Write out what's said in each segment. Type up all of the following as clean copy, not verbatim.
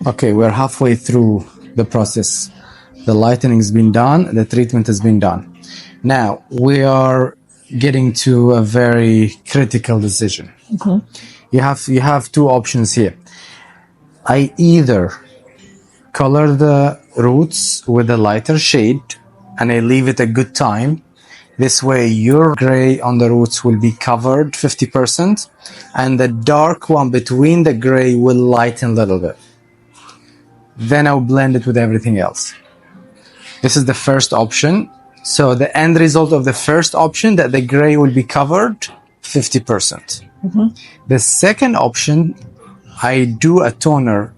Okay, we're halfway through the process. The lightening has been done, the treatment has been done. Now, we are getting to a very critical decision. Mm-hmm. You have two options here. I either color the roots with a lighter shade and I leave it a good time. This way your gray on the roots will be covered 50% and the dark one between the gray will lighten a little bit. Then I'll blend it with everything else. This is the first option. So the end result of the first option, that the gray will be covered 50%. Mm-hmm. The second option, I do a toner,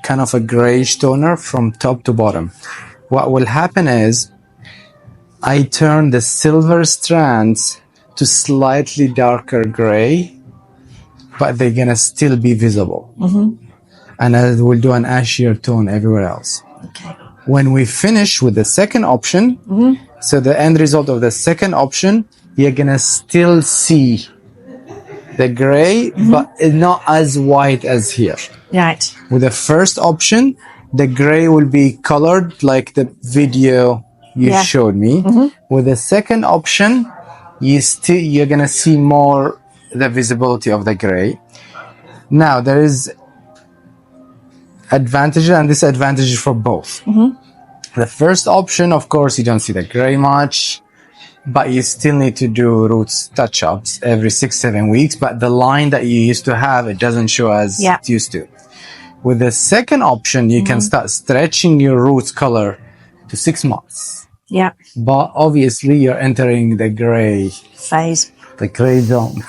kind of a grayish toner from top to bottom. What will happen is I turn the silver strands to slightly darker gray, but they're gonna still be visible. Mm-hmm. And I will do an ashier tone everywhere else. Okay. When we finish with the second option, mm-hmm. so the end result of the second option, you're gonna still see the gray, mm-hmm. but it's not as white as here. Right. With the first option, the gray will be colored like the video you showed me. Mm-hmm. With the second option, you're gonna see more the visibility of the gray. Now there is advantages and disadvantages for both. Mm-hmm. The first option, of course, you don't see the gray much, but you still need to do roots touch-ups every 6-7 weeks. But the line that you used to have, it doesn't show as it used to. With the second option, you mm-hmm. can start stretching your roots color to 6 months. Yeah. But obviously, you're entering the gray phase, the gray zone.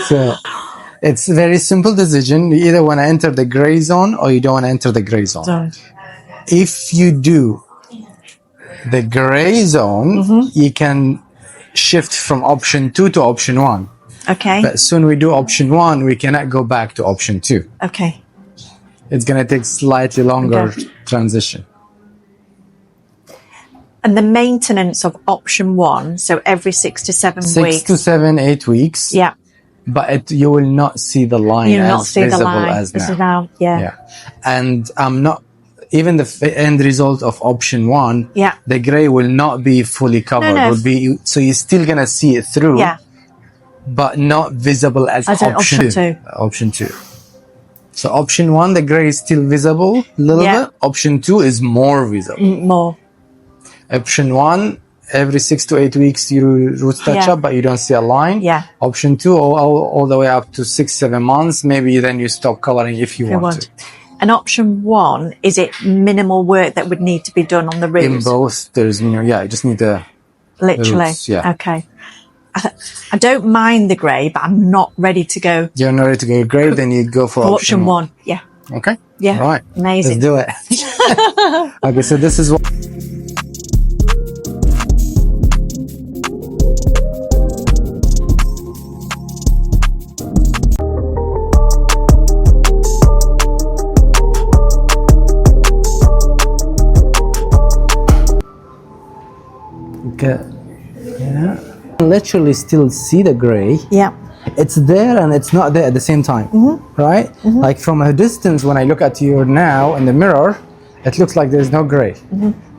So it's a very simple decision. You either want to enter the gray zone or you don't want to enter the gray zone. If you do the gray zone, mm-hmm. you can shift from option 2 to option 1. Okay. But soon we do option 1, we cannot go back to option 2. Okay. It's going to take slightly longer transition. And the maintenance of option 1, so every 6 to 7 weeks. 6 to 7, 8 weeks. Yeah. But you will not see the line as visible as now. Yeah. And I'm not, even the end result of option 1, the gray will not be fully covered. No. Will be, so you're still going to see it through, but not visible as option 2. Option 2. So option 1, the gray is still visible a little bit. Option 2 is more visible. More. Option 1, every 6 to 8 weeks you roots touch up, but you don't see a line. Option 2, all the way up to 6-7 months. Maybe then you stop coloring if you want to. And option 1, is it minimal work that would need to be done on the roots? In both, there's you just need the literally. Roots, Okay. I don't mind the grey, but I'm not ready to go. You're not ready to go grey, then you go for option 1. Yeah. Okay. Yeah. All right. Amazing. Let's do it. Okay, so this is what. Literally still see the gray. It's there and it's not there at the same time, right? Like from a distance, when I look at you now in the mirror, it looks like there's no gray.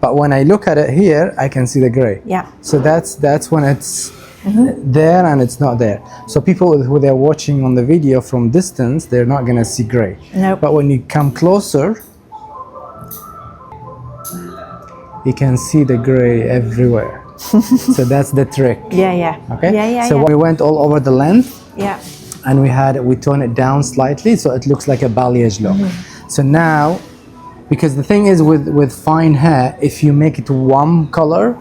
But when I look at it here, I can see the gray. So that's when it's there and it's not there. So people who they're watching on the video from distance, they're not gonna see gray. But when you come closer, you can see the gray everywhere. So that's the trick. Okay. So we went all over the length. And we tone it down slightly so it looks like a balayage look. So now, because the thing is with fine hair, if you make it one color,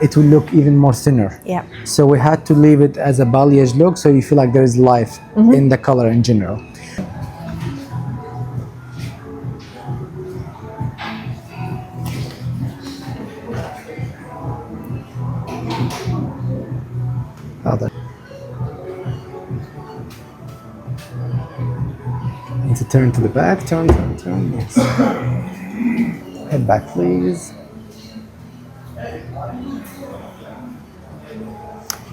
it will look even more thinner. So we had to leave it as a balayage look so you feel like there is life in the color in general. Need to turn to the back, turn, yes. Head back, please.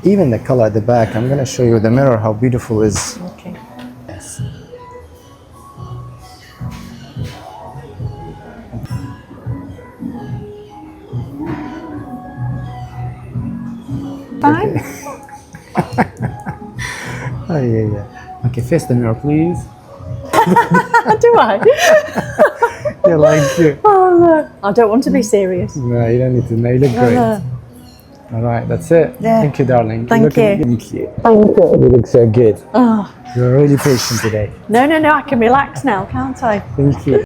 Even the color at the back, I'm going to show you with the mirror how beautiful it is. Okay. Yes. fine. Oh, yeah. Okay, face the mirror, please. Do I? You like it? Oh, no. I don't want to be serious. No, you don't need to. No, you look great. All right, that's it. Yeah. Thank you, darling. Thank you. Thank you. You look so good. Oh. You're really patient today. No, I can relax now, can't I? Thank you.